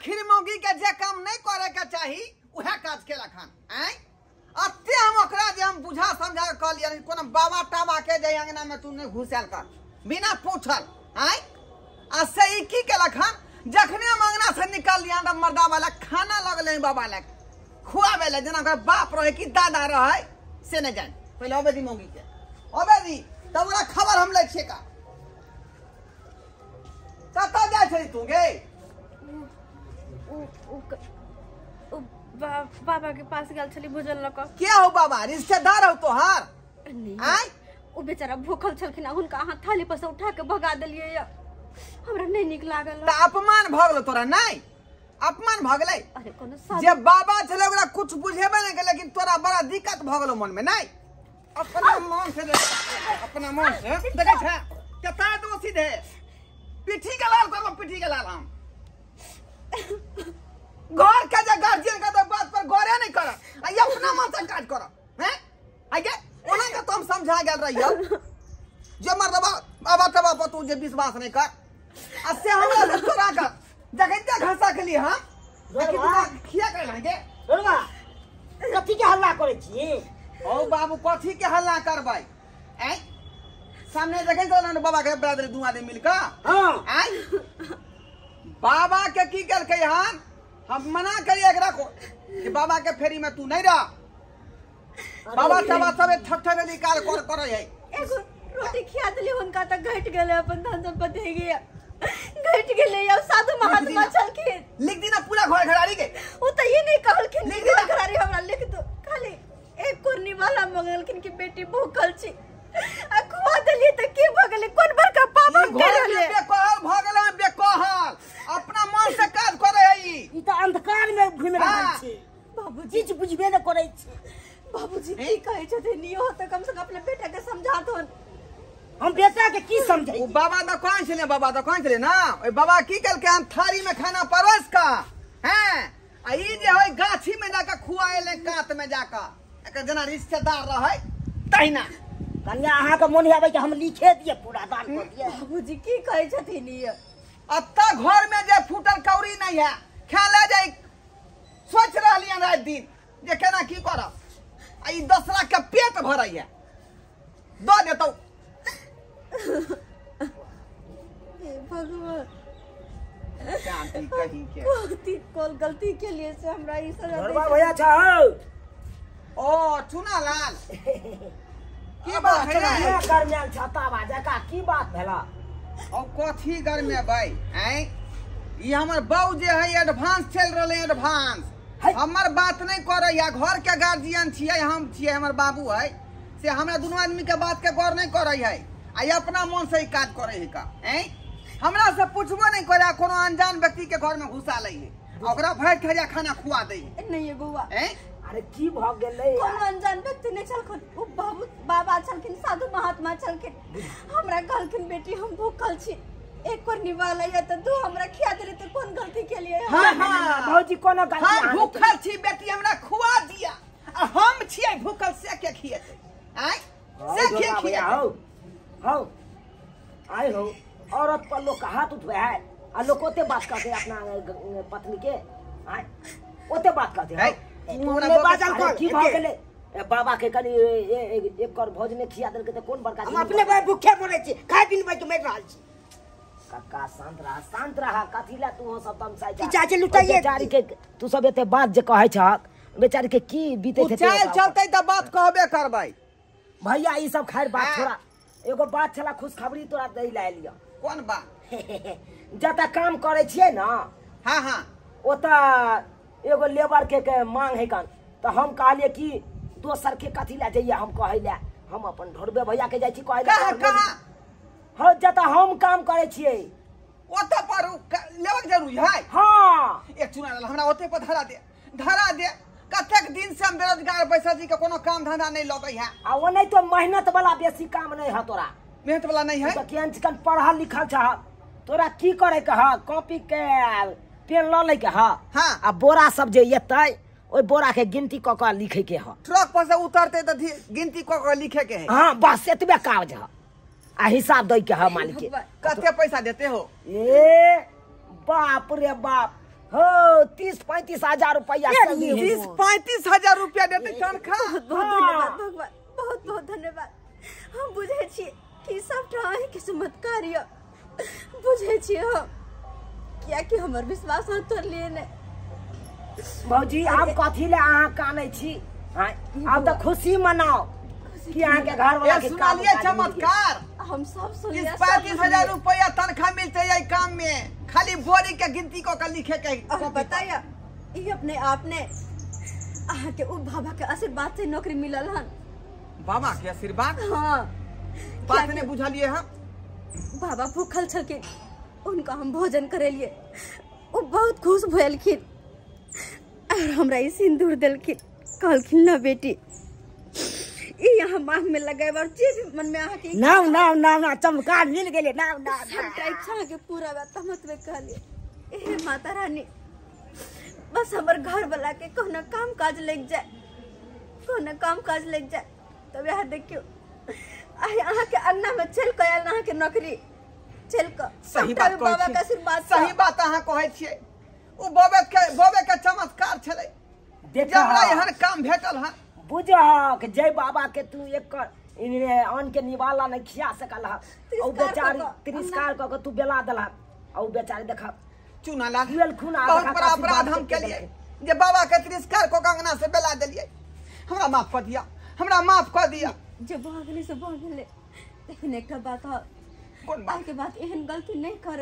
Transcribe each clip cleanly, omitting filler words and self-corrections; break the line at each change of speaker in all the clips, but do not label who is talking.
आखिर मौगी के जे काम नहीं करे के चाही उहे काज के लखन हैं अत्ते हम ओकरा जे हम बुझा समझा के कहलिए कोनो बाबा टाबा के जे अंगना में तू नहीं घुसल कर बिना पूछल हैं आ से की के लखन जखने हम अंगना से निकल लिया त मर्दा वाला खाना लगले बाबा ले खुआवे ले जना के बाप रहे कि दादा रहे से न जान पहले अबे दी मौगी के अबे दी तब ओकरा खबर हम ले छे का कत जा छै तू गे
बाबा के पास गल छली भोजन लक
क्या हो बाबा रिश्तेदार हो तोहार
आय ओ बेचारा भूखल छलखिन हुनका हाथ थाली पर से उठा के भगा देलिए हमरा नहीं निक लागल
त अपमान भगलो तोरा नहीं अपमान भगले
अरे कोनो
जे बाबा चले ओकरा कुछ बुझेबे नहीं के लेकिन तोरा बड़ा दिक्कत भगलो मन में नहीं अपना मन से अपना मन से देखे छ कता दो सीधे पीठी के लाल करबो पीठी के लाल हम घर के जे गार्जियन का तो बात पर गौरे नहीं कर आ ये अपना मन से काज कर हैं आगे ओना के तुम समझा गेल रहियो जे मर्दबा बाबा तबा पर तू जे विश्वास नहीं कर आ से हमरा तोरा का जगह घासा के लिए हां खिया कर लागे
बड़वा कथि के हल्ला करे छी
ओ बाबू कथि के हल्ला करबै हैं सामने देखे तो ना बाबा के ब्रदर दू आदमी मिलकर
हां
हैं बाबा के की कर के हां हम मना करिए एकरा को कि बाबा के फेरी में तू नहीं रह बाबा तबा सब ठक ठक निकाल कर है
एगो रोटी खिया देली हुनका त घट गेले अपन धन संपत्ति दे गया घट गेले अब साधु महात्मा छलखिन
लिख दी ना पूरा घर घरारी के
वो त ये नहीं कहलखिन
लिख
कि
दिना।
घरारी हमरा लिख दो खाली एक कुर्नी वाला मंगलखिन की बेटी भूखल छी आ खुआ देली त के भगले कोन बड़का पाप हम
घर
करले
में बेकहल भगला बेकहल अपना मन से काज करे है
ई त अंधकार में घुम रहल छी
बाबूजी
किछ बुझबे न करै छी
बाबूजी की कहे छथिन नियो त कम से कम अपने बेटा के समझा दो
हम बेटा के की समझै
वो बाबा दुकान चले बाबा दुकान चले ना ओए बाबा की कल के हम थारी में खाना परोस का हैं आ ई जे होय गाछी में जाकर खुआएले कात में जाकर एक जना रिश्तेदार रहे तहिना
कन्या अहाँ के मोन आबै कि हम लिखे दिए पूरा दान कर दिए
बाबूजी की कहे छथिन ये
अत्ता घर में जे फूटल कौड़ी नहीं है खा ले जाए सोच रहलियन रात दिन जे केना की करब आ ई 10 लाख के पेट भरई है दो देतौ
हे भगवान
शांति कहीं के
कौन गलती के लिए से हमरा ई सजा
बड़वा भैया छ
ओ चुना लाल की बात है
कर में छाता बाजा का की बात भेला
और कथी घर में भाई हैं ये हमर बाऊ जे है एडवांस चल रहले एडवांस हमर बात नहीं करे या घर के गार्जियन छिए हम छिए हमर बाबू है से हमरा दोनों आदमी के बात के गौर नहीं करे है आ ये अपना मन से ही काज करे है का हैं हमरा से पूछबो नहीं करे कोनो अनजान व्यक्ति के घर में घुसा ले है ओकरा भैट खरिया खाना खुआ दे
नहीं ये बउआ
हैं
अरे की भ गेलै
कोनो अनजान व्यक्ति ने छलखिन ओ बाबा छलखिन साधु महात्मा छलखिन हमरा कहलखिन बेटी हम भूखल छी एक कोर निवाला या त दू हमरा खिया देले त कोन गलती के लिए
हां हां
भौजी कोनो गलती
हम भूखल छी बेटी हमरा खुआ दिया आ हम छिए भूखल से के खिएते आय से के खिएते
हो आए हो औरत पर लोग का हाथ उठवे है आ लोग ओते बात करते अपना पत्नी के आए ओते बात करते है
तूने बाजल कर
की भ गेलै बाबा के कनी एक कर भोज ने खिया देलके त कोन बड़का
हम अपने भाई भूखे मरे छी खाय पीन भाई के मर रहल छी
काका शांत रहा कथिला तू सब दम साइ
ई चाची लुटाइए
बेचारी के तू सब एते बात जे कहै छ बेचारी के की बीते थे
चल चलते त बात कहबे करबै
भैया ई सब खैर बात
हाँ।
छोड़ा एगो बात छला खुशखबरी तोरा दई ला लिया
कोन बात
जता काम करे छिए ना
हां हां
ओता एगो लेबर के मांग है कन तो हम कहलिए कि दोसर के कथी ला जइया हम कहैला हम अपन ढोरबे भैया के जाई छी कहैला
कहां
हो जता हम काम करे छिए
ओते पर लेवक जरूरी है
हां
एक चुना हमरा ओते पर धरा दे कतेक दिन से हम बेरोजगार पैसा जी के कोनो काम धंधा नहीं लगै है
आ वो नहीं तो मेहनत वाला बेसी काम नहीं है तोरा
मेहनत वाला नहीं है
तो केन चिकन पढ़ल लिखल छ तोरा की करे के ह कॉपी के पेन ल ले के ह
हां
आ बोरा सब जे येतै ओइ बोरा के गिनती क के लिखे के ह
ट्रक पर से उतरते त गिनती क के लिखे के है
हां बस एतबे कागज ह आ हिसाब दै के ह मालिक के
कते पैसा देते हो
ए बाप रे बाप हो 30-35 रुपया
30-35 रुपया देते तनख्वाह।
बहुत बहुत धन्यवाद भगवान, बहुत बहुत धन्यवाद। हम बुझे छिए कि सबटा अहीं के चमत्कार य, बुझे छिए हम किया कि हमर विश्वास हम तोड़ लिए ने।
भौजी आप कथी ले अहाँ कानै छी? अब तो खुशी मनाओ कि अहाँ के घर वाला के काम
सुनालिए चमत्कार।
हम सब सुन लिया।
30-35 रुपया तनख्वाह मिलते है काम में, खाली बोरी के गिनती को कर लिखे के।
और बताया ये अपने आप ने अहाँ के उ बाबा के आशीर्वाद से नौकरी मिलल हन।
बाबा के आशीर्वाद?
हाँ,
बात नहीं बुझलिए हम।
बाबा भूखल छलखिन, उनका हम भोजन करेलिए, वो बहुत खुश भेलखिन और हमरा ई सिंदूर देलखिन। कहलखिन ना बेटी ई यहाँ मांग में लगाए और जे भी मन में अहाँ के
ना चमत्कार मिल गेले ना
सबटा इच्छा के पूरा बात तमत में कहलिए। हे माता रानी बस हमर घर वाला के कोनो काम काज लग जाए, कोनो काम काज लग जाए। तब यहाँ देखियो अहाँ के अंगना में चल के आयल अहाँ के नौकरी चल के।
सही बात
बाबा के आशीर्वाद।
सही बात अहाँ कहै छियै। ओ बोबे के चमत्कार छलै जबरा एहन काम भेटल हन।
बुझह कि जय बाबा के तू एक अन्न के निवाला नहीं खिया सकल है, और बेचारी तिरस्कार क के तू बेला देला, और बेचारी देखा
चुना ला
खून
बहुत बड़ा अपराध हम केलिए जे बाबा के तिरस्कार को अंगना से बेला देलिए। हमरा माफ कर दिया, हमरा माफ कर दिया।
जब भागले से भागले, लेकिन एकटा बात है,
कोन बात?
आगे बात एहन गलती नहीं कर।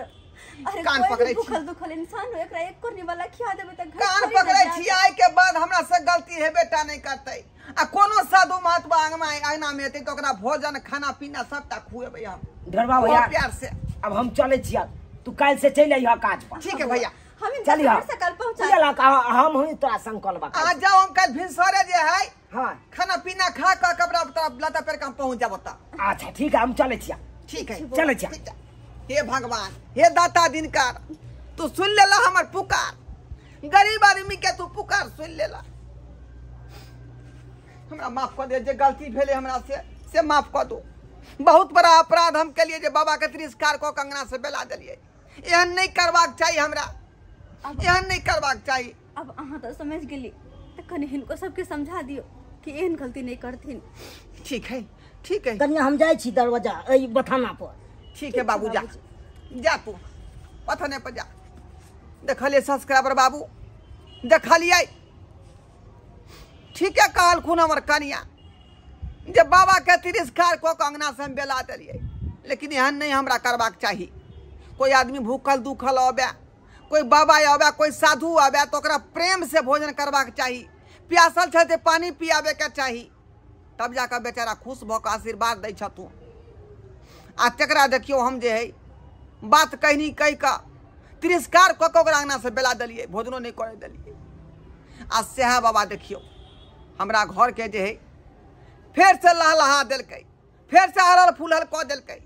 अरे
कान
कोई
पकड़ै
भी
छी।
भूखल दुखल इंसान हो, एकरा एक कोरनी वाला खिया देबे त
कान पकड़े छी। आइ के बाद हमरा से गलती है बेटा नहीं करते। आ कोनो साधु महात्मा अंगना में एते तो ओकरा भोजन खाना पीना सबटा खुएबै हम
ढरबा
बहुत
भैया।
प्यार से।
अब हम चले छिया, तू कल से चल अइहा काज पर।
ठीक है भैया,
हम इन
चलिए
से कल पहुंचा।
चला का हम हुई तोरा संकल्प बा।
आ जाओ हम कल भिनसरे जे है
हां
खाना पीना खा कर कपड़ा लता पर हम पहुंच जाब त।
अच्छा ठीक है, हम चले छिया।
ठीक है
चले छिया।
ठीक है। हे भगवान, हे दाता दिनकर, तू सुन लेला हमर पुकार। गरीब आदमी के तू पुकार सुन लेला। हमरा माफ कर दे, जे गलती भेले हमरा से माफ कर दो। बहुत बड़ा अपराध हम के लिए जे बाबा के तिरस्कार को कंगना से बेला दिलिए। एहन नहीं करबाक चाहिए हमरा, एहन नहीं करबाक चाहिए।
अब अहाँ तो समझ गेली त कनी हिनको सबके समझा दियो कि एहन गलती नहीं करथिन।
ठीक है, ठीक है,
कन्या हम जाय छी दरवाजा ए बथाना पर।
ठीक है बाबू, जा जा तू पथने पर जा। देखलिए सब्सक्राइबर बाबू, देखलिए ठीक है कहल खून हमर कनिया जे बाबा के तिरस्कार को अंगना से हम बेला दिलिए। लेकिन एहन नहीं हमरा करबाक चाहिए। कोई आदमी भूखल दुखल आबे, कोई बाबा आबे, कोई साधु आबे तो ओकरा प्रेम से भोजन करबाक चाहिए। प्यासल छै ते पानी पियाबे के चाहिए, तब जाकर बेचारा खुश भऽ कऽ आशीर्वाद दै छथुन। आ तकरा देखियो हम जे है बात कहनी कह का तिरस्कार कऽ के ओकरा अंगना से बेला दिलिए, भोजनो नहीं करे दिलिए। आ सेहा बाबा देखियो हमरा घर के जे है फेर से लहलहा दिलकै, फेर से हरल फूलल कऽ दिलकै।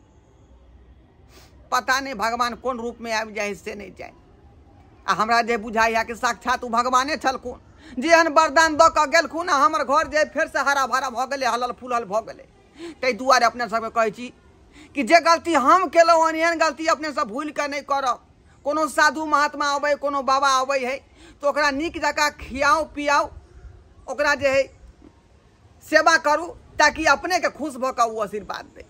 पता नहीं भगवान कोन रूप में आबि जाए से नहीं जाए। आ हमरा जे बुझाइ है कि साक्षात उ भगवाने छलखुन जे एहन वरदान दऽ कऽ गेलखुन। हमर घर जे फेर से हरा भरा भऽ गेलै, हलल फूलल भऽ गेलै। ताहि दुआरे अपने सबके कहै छी कि जे गलती हम केलहुँ हन एहन गलती अपने सब भूल के नहीं करब। कोनो साधु महात्मा अबै, कोनो बाबा अबै है तो ओकरा नीक जकाँ खियाओ पियाओ, ओकरा जे है सेवा करू ताकि अपने के खुश भऽ कऽ ओ आशीर्वाद दे।